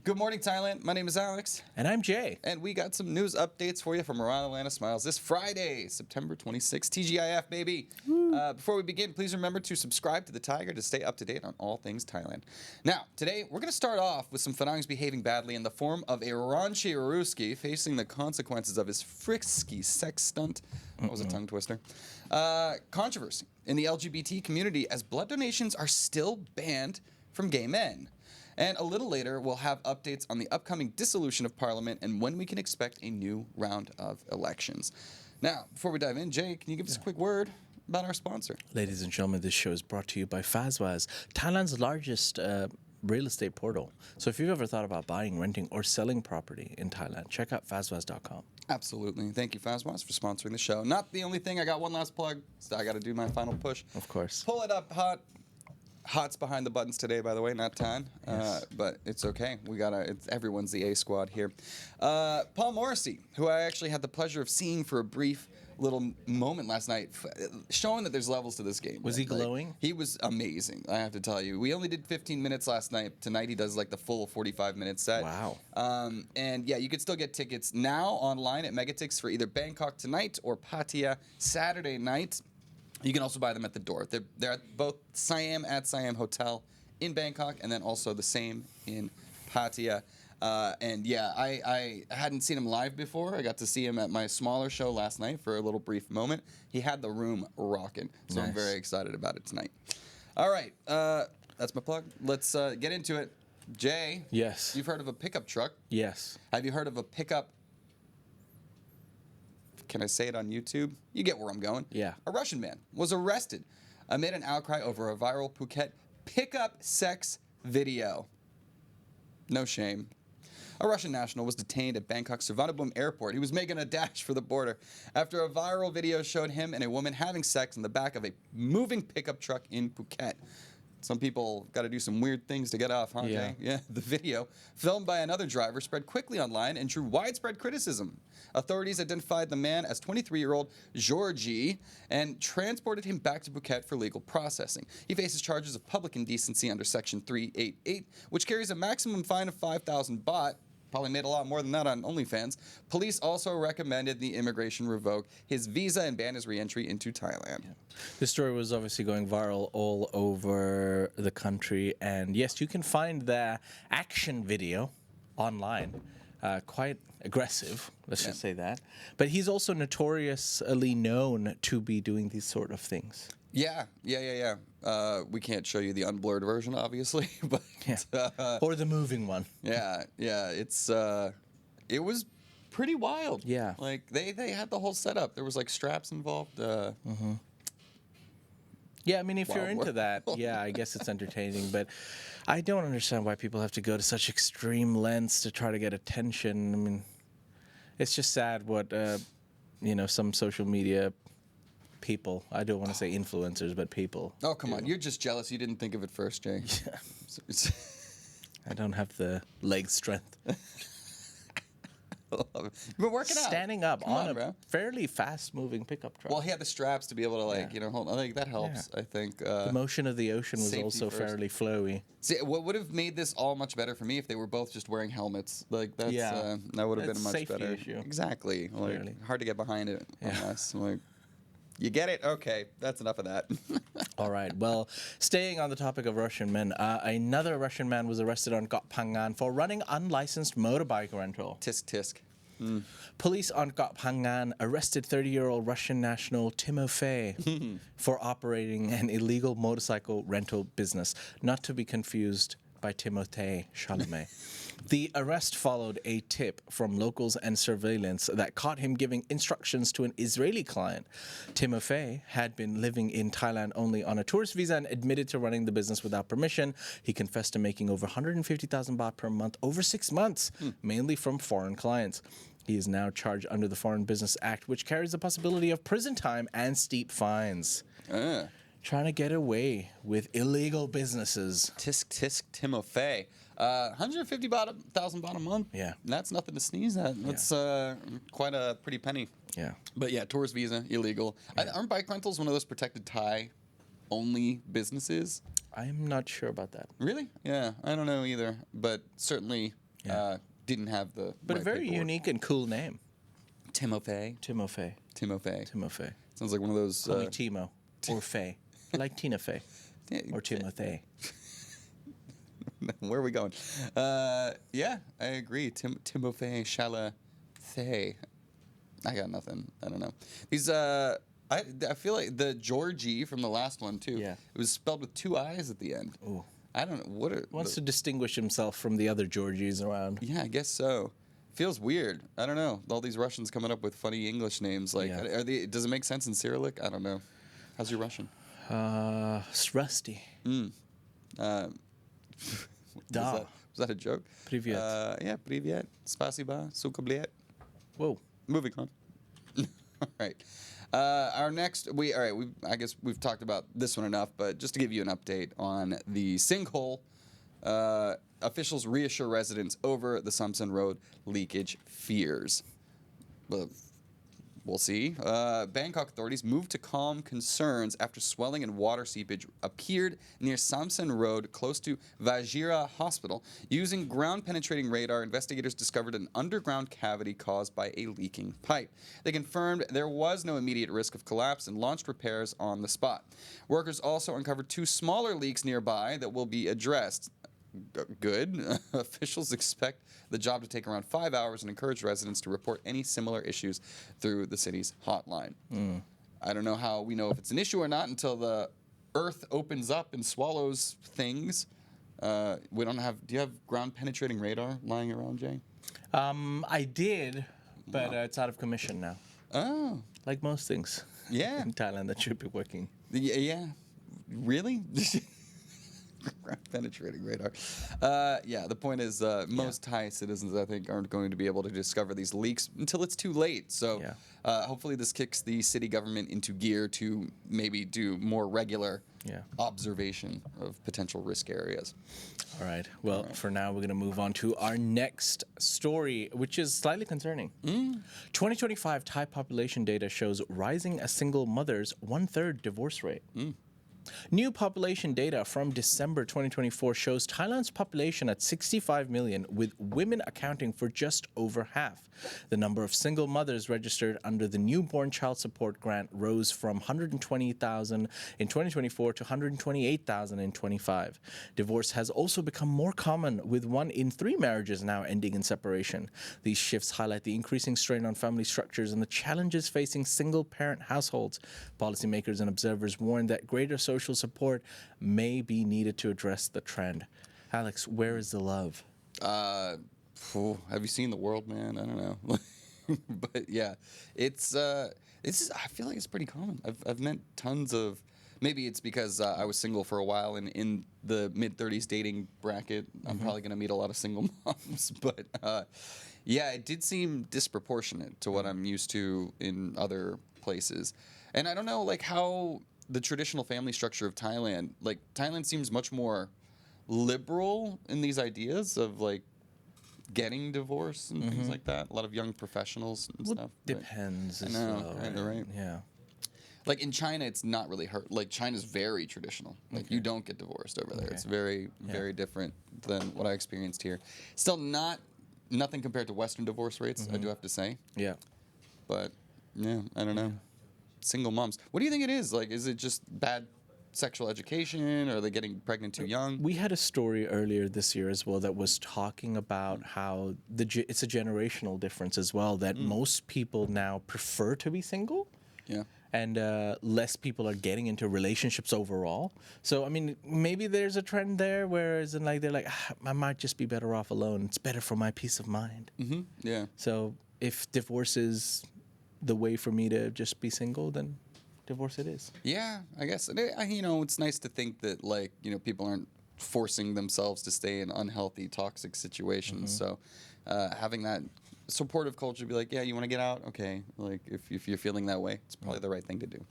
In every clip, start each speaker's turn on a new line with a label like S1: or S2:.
S1: Good morning, Thailand. My name is Alex.
S2: And I'm Jay.
S1: And we got some news updates for you from around Atlanta Smiles this Friday, September 26th. TGIF, baby. Before we begin, please remember to subscribe to the Thaiger to stay up to date on all things Thailand. Now, today, we're going to start off with some Pha Ngangs behaving badly in the form of a raunchy Ruski facing the consequences of his frisky sex stunt. That was a tongue twister. Controversy in the LGBT community as blood donations are still banned from gay men. And a little later, we'll have updates on the upcoming dissolution of Parliament and when we can expect a new round of elections. Now, before we dive in, Jay, can you give us a quick word about our sponsor?
S2: Ladies and gentlemen, this show is brought to you by Fazwaz, Thailand's largest real estate portal. So if you've ever thought about buying, renting, or selling property in Thailand, check out fazwaz.com.
S1: Absolutely. Thank you, Fazwaz, for sponsoring the show. Not the only thing. I got one last plug. So I got to do my final push.
S2: Of course.
S1: Pull it up hot. Hot's behind the buttons today, by the way, not Tan.
S2: Yes.
S1: But it's okay. Everyone's the A squad here. Paul Morrissey, who I actually had the pleasure of seeing for a brief little moment last night, showing that there's levels to this game.
S2: Was he glowing?
S1: He was amazing, I have to tell you. We only did 15 minutes last night. Tonight he does like the full 45-minute set.
S2: Wow.
S1: And yeah, you could still get tickets now online at Megatix for either Bangkok tonight or Pattaya Saturday night. You can also buy them at the door. They're at both Siam at Siam Hotel in Bangkok and then also the same in Pattaya. And yeah, I hadn't seen him live before. I got to see him at my smaller show last night for a little brief moment. He had the room rocking, so
S2: Nice.
S1: I'm very excited about it tonight. All right, that's my plug. Let's get into it. Jay,
S2: Yes.
S1: you've heard of a pickup truck.
S2: Yes.
S1: Have you heard of a pickup? Can I say it on YouTube? You get where I'm going.
S2: Yeah.
S1: A Russian man was arrested amid an outcry over a viral Phuket pickup sex video. No shame. A Russian national was detained at Bangkok's Suvarnabhumi airport. He was making a dash for the border after a viral video showed him and a woman having sex in the back of a moving pickup truck in Phuket. Some people got to do some weird things to get off, huh,
S2: Yeah.
S1: Jay? Yeah. The video, filmed by another driver, spread quickly online and drew widespread criticism. Authorities identified the man as 23-year-old Georgi and transported him back to Phuket for legal processing. He faces charges of public indecency under Section 388, which carries a maximum fine of 5,000 baht. Probably made a lot more than that on OnlyFans. Police also recommended the immigration revoke his visa and ban his re-entry into Thailand.
S2: Yeah. This story was obviously going viral all over the country. And yes, you can find the action video online. Quite aggressive, let's just say that. But he's also notoriously known to be doing these sort of things.
S1: Yeah. We can't show you the unblurred version, obviously, but
S2: Or the moving one.
S1: yeah. It was pretty wild.
S2: Yeah.
S1: Like they had the whole setup. There was like straps involved.
S2: Yeah, I mean, if you're
S1: Wild
S2: into
S1: world.
S2: that, yeah, I guess it's entertaining. But I don't understand why people have to go to such extreme lengths to try to get attention. I mean, it's just sad what, some social media people, I don't want to say influencers, but people.
S1: Oh, come on. You're just jealous you didn't think of it first, Jay.
S2: Yeah. I don't have the leg strength.
S1: You've been working out.
S2: Standing up
S1: Come
S2: on a
S1: bro.
S2: fairly fast-moving pickup truck.
S1: Well, he had the straps to be able to hold. I think that helps.
S2: Yeah.
S1: I think.
S2: The motion of the ocean was
S1: safety
S2: also
S1: first.
S2: fairly flowy.
S1: See, what would have made this all much better for me if they were both just wearing helmets? Like that's
S2: Yeah.
S1: that would have
S2: That's
S1: been
S2: a
S1: much
S2: safety
S1: better.
S2: issue.
S1: Exactly. Like
S2: Clearly.
S1: hard to get behind it
S2: Yeah.
S1: unless like you get it. Okay, that's enough of that.
S2: All right. Well, staying on the topic of Russian men, another Russian man was arrested on Koh Pha Ngan for running unlicensed motorbike rental.
S1: Tisk.
S2: Police on Koh Pha Ngan arrested 30-year-old Russian national Timofey for operating an illegal motorcycle rental business, not to be confused by Timothée Chalamet. The arrest followed a tip from locals and surveillance that caught him giving instructions to an Israeli client. Timofey had been living in Thailand only on a tourist visa and admitted to running the business without permission. He confessed to making over 150,000 baht per month over 6 months, mainly from foreign clients. He is now charged under the Foreign Business Act, which carries the possibility of prison time and steep fines. Trying to get away with illegal businesses.
S1: Tisk Timofey. 150,000 baht a month.
S2: Yeah.
S1: That's nothing to sneeze at. That's quite a pretty penny.
S2: Yeah.
S1: But yeah, tourist visa, illegal. Aren't bike rentals one of those protected Thai only businesses?
S2: I'm not sure about that.
S1: Really? Yeah, I don't know either. But certainly didn't have the
S2: But
S1: right
S2: a very
S1: paperwork.
S2: unique and cool name.
S1: Timofey.
S2: Timofey.
S1: Sounds like one of those.
S2: Call me Timo or Faye. Like Tina Fey or Timothy.
S1: Where are we going? Yeah, I agree. Timofey Chalamet. I got nothing. I don't know. These. I feel like the Georgie from the last one too.
S2: Yeah.
S1: It was spelled with 2 I's at the end.
S2: Ooh.
S1: I don't know what.
S2: Wants to distinguish himself from the other Georgies around.
S1: Yeah, I guess so. Feels weird. I don't know. All these Russians coming up with funny English names. Like,
S2: Yeah.
S1: does it make sense in Cyrillic? I don't know. How's your Russian?
S2: It's rusty.
S1: Was that a joke?
S2: Привет.
S1: Yeah, привет. Spasiba. Sukabliet.
S2: Whoa.
S1: Moving on. All right. Our next, I guess we've talked about this one enough, but just to give you an update on the sinkhole, officials reassure residents over the Samsen Road leakage fears. Well, we'll see. Bangkok authorities moved to calm concerns after swelling and water seepage appeared near Samsen Road, close to Vajira Hospital. Using ground-penetrating radar, investigators discovered an underground cavity caused by a leaking pipe. They confirmed there was no immediate risk of collapse and launched repairs on the spot. Workers also uncovered 2 smaller leaks nearby that will be addressed. Good. Officials expect the job to take around 5 hours and encourage residents to report any similar issues through the city's hotline. I don't know how we know if it's an issue or not until the earth opens up and swallows things. We don't have. Do you have ground penetrating radar lying around, Jay?
S2: I did, but it's out of commission now.
S1: Oh,
S2: Like most things
S1: yeah.
S2: in Thailand that should be working.
S1: Yeah. Really? Ground penetrating radar. Yeah, the point is most Thai citizens, I think, aren't going to be able to discover these leaks until it's too late. So hopefully this kicks the city government into gear to maybe do more regular observation of potential risk areas.
S2: All right. Well, for now, we're going to move on to our next story, which is slightly concerning. 2025 Thai population data shows rising a single mother's 1/3 divorce rate. New population data from December 2024 shows Thailand's population at 65 million, with women accounting for just over half. The number of single mothers registered under the newborn child support grant rose from 120,000 in 2024 to 128,000 in 25. Divorce has also become more common, with 1 in 3 marriages now ending in separation. These shifts highlight the increasing strain on family structures and the challenges facing single-parent households. Policymakers and observers warn that greater social support may be needed to address the trend. Alex, where is the love?
S1: Have you seen The World, man? I don't know. But yeah, I feel like it's pretty common. I've met tons of, maybe it's because I was single for a while and in the mid-30s dating bracket, I'm probably going to meet a lot of single moms. But yeah, it did seem disproportionate to what I'm used to in other places. And I don't know, like, how the traditional family structure of Thailand, like, Thailand seems much more liberal in these ideas of, like, getting divorced and things like that. A lot of young professionals and stuff.
S2: Depends.
S1: I know, kind of, right?
S2: Yeah.
S1: Like, in China, it's not really hurt. Like, China's very traditional. Like, you don't get divorced over there. It's very, very different than what I experienced here. Still nothing compared to Western divorce rates, I do have to say.
S2: Yeah.
S1: But, yeah, I don't know. Single moms. What do you think it is? Like, is it just bad sexual education? Or are they getting pregnant too young?
S2: We had a story earlier this year as well that was talking about how it's a generational difference as well, that most people now prefer to be single.
S1: Yeah.
S2: And less people are getting into relationships overall. So, I mean, maybe there's a trend there, whereas they're like, I might just be better off alone. It's better for my peace of mind.
S1: Yeah.
S2: So if divorce is the way for me to just be single, then divorce it is.
S1: Yeah, I guess. It's nice to think that, like, people aren't forcing themselves to stay in unhealthy, toxic situations. So having that supportive culture, be like, yeah, you want to get out? Okay. Like, if you're feeling that way, it's probably the right thing to do.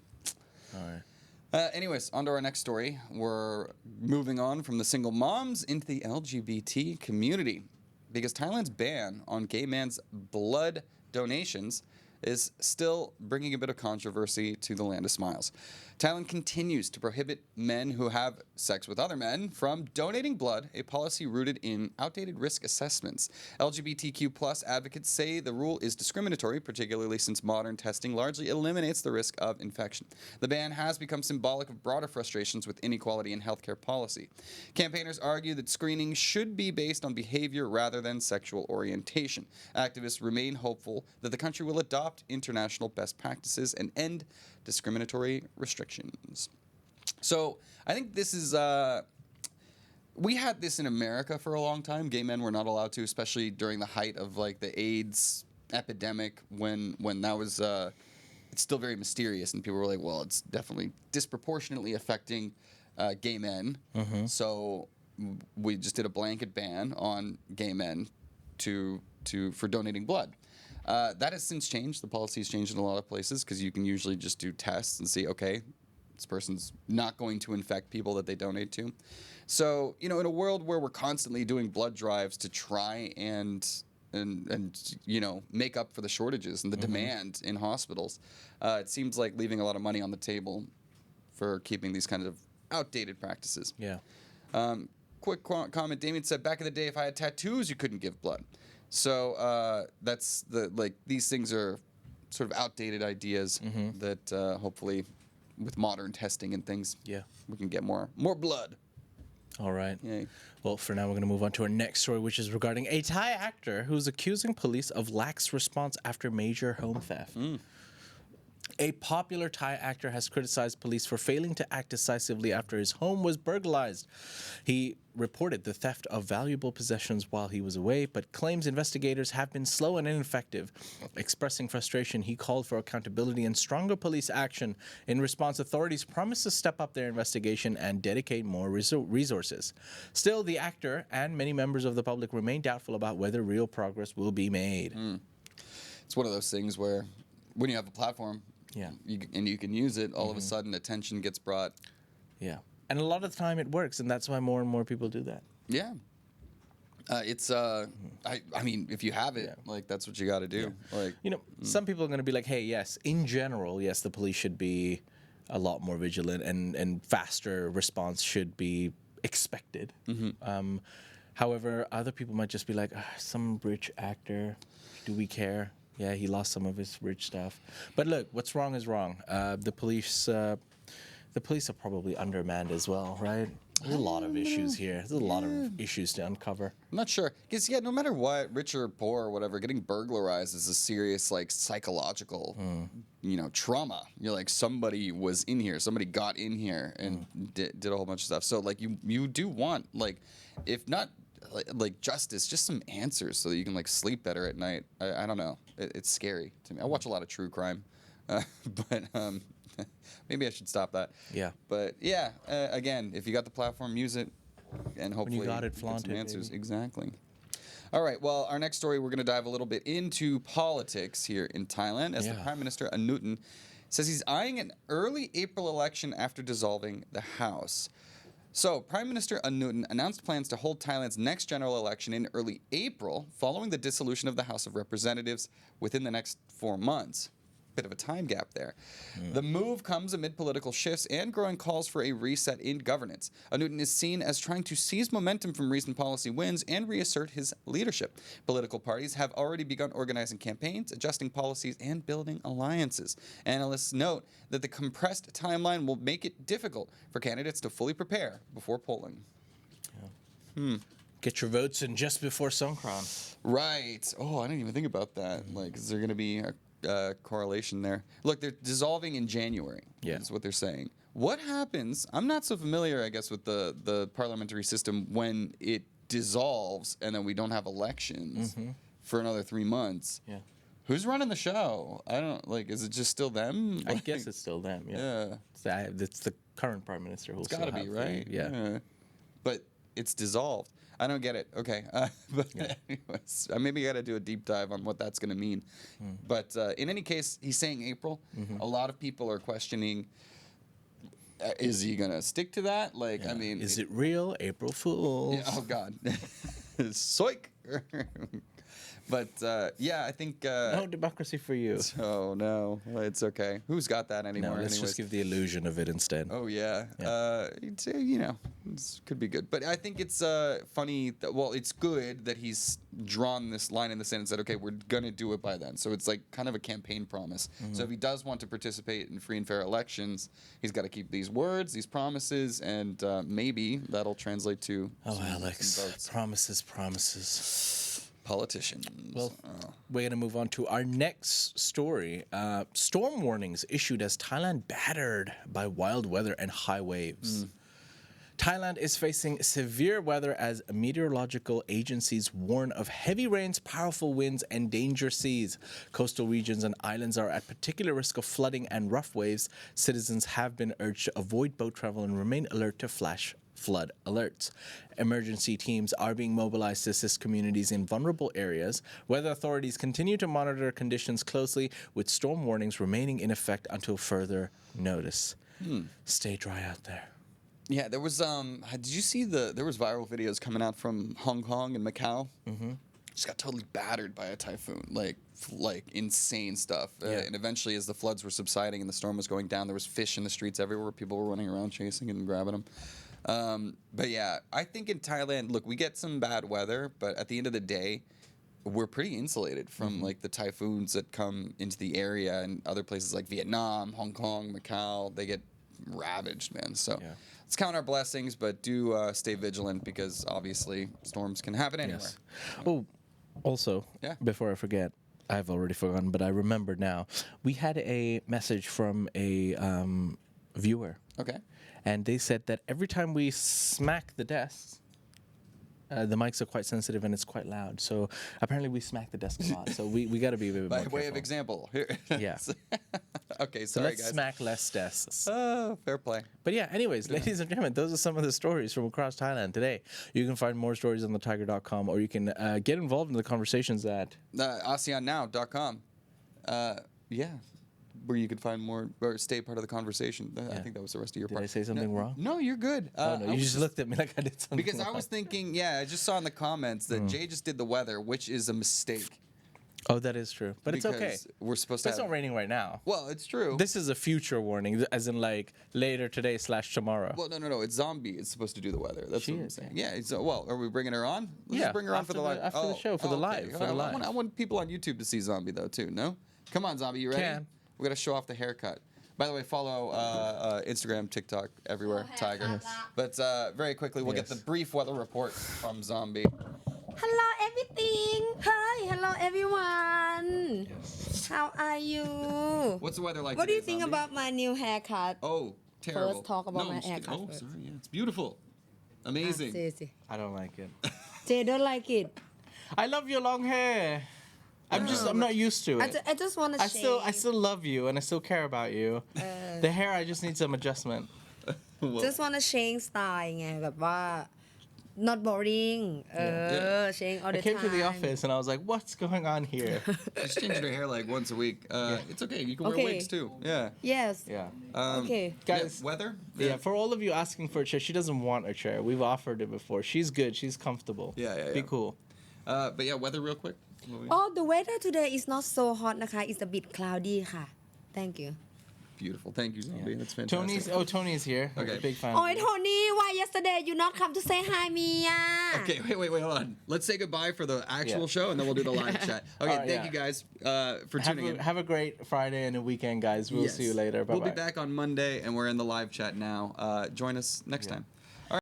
S2: All right.
S1: Anyways, on to our next story. We're moving on from the single moms into the LGBT community, because Thailand's ban on gay men's blood donations is still bringing a bit of controversy to the Land of Smiles. Thailand continues to prohibit men who have sex with other men from donating blood, a policy rooted in outdated risk assessments. LGBTQ plus advocates say the rule is discriminatory, particularly since modern testing largely eliminates the risk of infection. The ban has become symbolic of broader frustrations with inequality in healthcare policy. Campaigners argue that screening should be based on behavior rather than sexual orientation. Activists remain hopeful that the country will adopt international best practices and end discriminatory restrictions. So I think this is we had this in America for a long time. Gay men were not allowed to, especially during the height of like the AIDS epidemic when that was it's still very mysterious, and people were like, well, it's definitely disproportionately affecting gay men. So we just did a blanket ban on gay men for donating blood. That has since changed. The policy has changed in a lot of places because you can usually just do tests and see, okay, this person's not going to infect people that they donate to. So, in a world where we're constantly doing blood drives to try and make up for the shortages and the demand in hospitals, it seems like leaving a lot of money on the table for keeping these kind of outdated practices.
S2: Yeah.
S1: Quick comment. Damien said, back in the day, if I had tattoos, you couldn't give blood. So that's these things are sort of outdated ideas that hopefully with modern testing and things, we can get more blood.
S2: All right.
S1: Yay.
S2: Well, for now, we're going to move on to our next story, which is regarding a Thai actor who's accusing police of lax response after major home theft. A popular Thai actor has criticized police for failing to act decisively after his home was burglarized. He reported the theft of valuable possessions while he was away, but claims investigators have been slow and ineffective. Expressing frustration, he called for accountability and stronger police action. In response, authorities promised to step up their investigation and dedicate more resources. Still, the actor and many members of the public remain doubtful about whether real progress will be made.
S1: It's one of those things where when you have a platform, and you can use it, all of a sudden attention gets brought.
S2: Yeah. And a lot of the time it works, and that's why more and more people do that.
S1: Yeah. It's I mean, if you have it, that's what you got to do.
S2: Some people are going to be like, hey, yes, in general, yes, the police should be a lot more vigilant and faster response should be expected. However, other people might just be like, some rich actor, do we care? Yeah, he lost some of his rich stuff. But look, what's wrong is wrong. The police are probably undermanned as well, right? There's a lot of issues here. There's a lot of issues to uncover.
S1: I'm not sure. Because, no matter what, rich or poor or whatever, getting burglarized is a serious, psychological, trauma. You're like, somebody was in here. Somebody got in here and did a whole bunch of stuff. So, you do want, if not, justice, just some answers so that you can, sleep better at night. I don't know. It's scary to me. I watch a lot of true crime. But maybe I should stop that.
S2: Yeah.
S1: But again, if you got the platform, use it, and hopefully
S2: when you got it,
S1: get
S2: flaunt
S1: some
S2: it,
S1: answers.
S2: baby.
S1: Exactly. All right. Well, our next story, we're going to dive a little bit into politics here in Thailand, as the Prime Minister Anutin says he's eyeing an early April election after dissolving the House. So, Prime Minister Anutin announced plans to hold Thailand's next general election in early April, following the dissolution of the House of Representatives within the next 4 months. Bit of a time gap there. The move comes amid political shifts and growing calls for a reset in governance. Anutin is seen as trying to seize momentum from recent policy wins and reassert his leadership. Political parties have already begun organizing campaigns, adjusting policies, and building alliances. Analysts note that the compressed timeline will make it difficult for candidates to fully prepare before polling.
S2: Get your votes in just before Songkran.
S1: Right. Oh, I didn't even think about that. Is there going to be a correlation there? Look, they're dissolving in January.
S2: Yeah.
S1: Is what they're saying. What happens? I'm not so familiar, I guess, with the parliamentary system when it dissolves and then we don't have elections for another 3 months.
S2: Yeah.
S1: Who's running the show? I don't is it just still them?
S2: I guess it's still them. Yeah. It's the current prime minister who'll
S1: It's got to be, right?
S2: Yeah.
S1: But it's dissolved. I don't get it. Okay. Anyways, maybe I got to do a deep dive on what that's going to mean. But in any case, he's saying April. A lot of people are questioning, is he going to stick to that? I mean...
S2: Is it real? April Fool's.
S1: Yeah, oh, God. Soik. But yeah, I think.
S2: No democracy for you.
S1: Oh no, well, it's okay. Who's got that anymore?
S2: No, let's
S1: anyways?
S2: just give the illusion of it instead.
S1: Oh yeah, it's, it could be good, but I think it's funny. Well, it's good that he's drawn this line in the sand and said, "Okay, we're gonna do it by then." So it's like kind of a campaign promise. So if he does want to participate in free and fair elections, he's got to keep these words, these promises, and maybe that'll translate to
S2: Oh,
S1: some
S2: Alex,
S1: votes.
S2: promises.
S1: Politicians.
S2: Well, we're going to move on to our next story. Storm warnings issued as Thailand battered by wild weather and high waves. Thailand is facing severe weather as meteorological agencies warn of heavy rains, powerful winds, and dangerous seas. Coastal regions and islands are at particular risk of flooding and rough waves. Citizens have been urged to avoid boat travel and remain alert to flash flood alerts. Emergency teams are being mobilized to assist communities in vulnerable areas. Weather authorities continue to monitor conditions closely, with storm warnings remaining in effect until further notice. Stay dry out there.
S1: Yeah, there was. Did you see there was viral videos coming out from Hong Kong and Macau? Just got totally battered by a typhoon, like insane stuff. And eventually, as the floods were subsiding and the storm was going down, there was fish in the streets everywhere. People were running around chasing and grabbing them. But yeah, I think in Thailand, look, we get some bad weather, but at the end of the day, we're pretty insulated from like the typhoons that come into the area, and other places like Vietnam, Hong Kong, Macau, they get ravaged, man. So let's count our blessings, but do stay vigilant, because obviously storms can happen anywhere.
S2: Yes. Oh, also, before I forget, I've already forgotten, but I remember now. We had a message from a viewer.
S1: Okay.
S2: And they said that every time we smack the desks, the mics are quite sensitive and it's quite loud. So apparently we smack the desk a lot. So we got to be a bit more
S1: By
S2: careful.
S1: way of example. Here.
S2: Yeah.
S1: Okay,
S2: So
S1: sorry
S2: let's
S1: guys.
S2: smack less desks.
S1: Oh, fair play.
S2: But yeah, anyways, ladies and gentlemen, those are some of the stories from across Thailand today. You can find more stories on thetiger.com, or you can get involved in the conversations at
S1: ASEANnow.com. Yeah. Where you could find more, or stay part of the conversation. I think that was the rest of your part.
S2: Did I say something wrong?
S1: No, you're good.
S2: Oh, no, you just looked at me like I did something
S1: Because I
S2: wrong.
S1: was thinking, I just saw in the comments that Jay just did the weather, which is a mistake.
S2: Oh, that is true. But it's okay.
S1: Because we're supposed
S2: But
S1: to
S2: it's
S1: have...
S2: not raining right now.
S1: Well, it's true.
S2: This is a future warning, as in like later today / tomorrow.
S1: Well, no. It's Zombie. It's supposed to do the weather. That's
S2: She
S1: what I'm
S2: is,
S1: saying. Yeah. Well, are we bringing her on? Let's
S2: Yeah,
S1: just bring her on for
S2: after
S1: the live.
S2: after the show, for the live, for the live.
S1: I want people on YouTube to see Zombie though too. No? Come on, Zombie. You ready?
S2: Can.
S1: We got to show off the haircut. By the way, follow Instagram, TikTok, everywhere, Thaiger. Yes. But very quickly, we'll get the brief weather report from Zombie.
S3: Hello everything. Hi, hello everyone. How are you?
S1: What's the weather like
S3: What do
S1: today,
S3: you think
S1: Zombie?
S3: about my new haircut?
S1: Oh, terrible.
S3: First talk about my
S1: I'm just kidding.
S3: haircut
S1: Oh,
S3: first.
S1: sorry. Yeah, it's beautiful. Amazing.
S3: Say.
S2: I don't like it.
S3: Jay don't like it.
S2: I love your long hair. I'm not used to it.
S3: I just want to shave.
S2: I still love you and I still care about you. The hair, I just need some adjustment.
S3: just want to change style ไงแบบว่า not boring change all
S2: I
S3: the
S2: came
S3: time
S2: to the office and I was like, what's going on here?
S1: Just changing her hair like once a week. It's okay. You can wear
S3: Okay.
S1: wigs too. Yeah.
S3: yes
S2: Yeah.
S3: okay
S2: Guys,
S1: weather?
S2: Yeah, for all of you asking for a chair, she doesn't want a chair. We've offered it before. She's good. She's comfortable.
S1: Yeah.
S2: Be cool.
S1: But yeah, weather real quick.
S3: oh the weather today is not so hot นะคะ it's a bit cloudy ค่ะ thank you
S1: Beautiful. Thank you, Zombie. That's fantastic.
S2: Tony's here.
S1: Okay.
S2: Big fan.
S3: oh Tony why yesterday you not come to say hi me
S1: Okay, wait, hold on. Let's say goodbye for the actual show, and then we'll do the live chat. Okay,
S2: right,
S1: thank you guys for tuning in.
S2: Have a great Friday and a weekend, guys. We'll see you later. Bye-bye.
S1: We'll be back on Monday, and we're in the live chat now. Join us next time.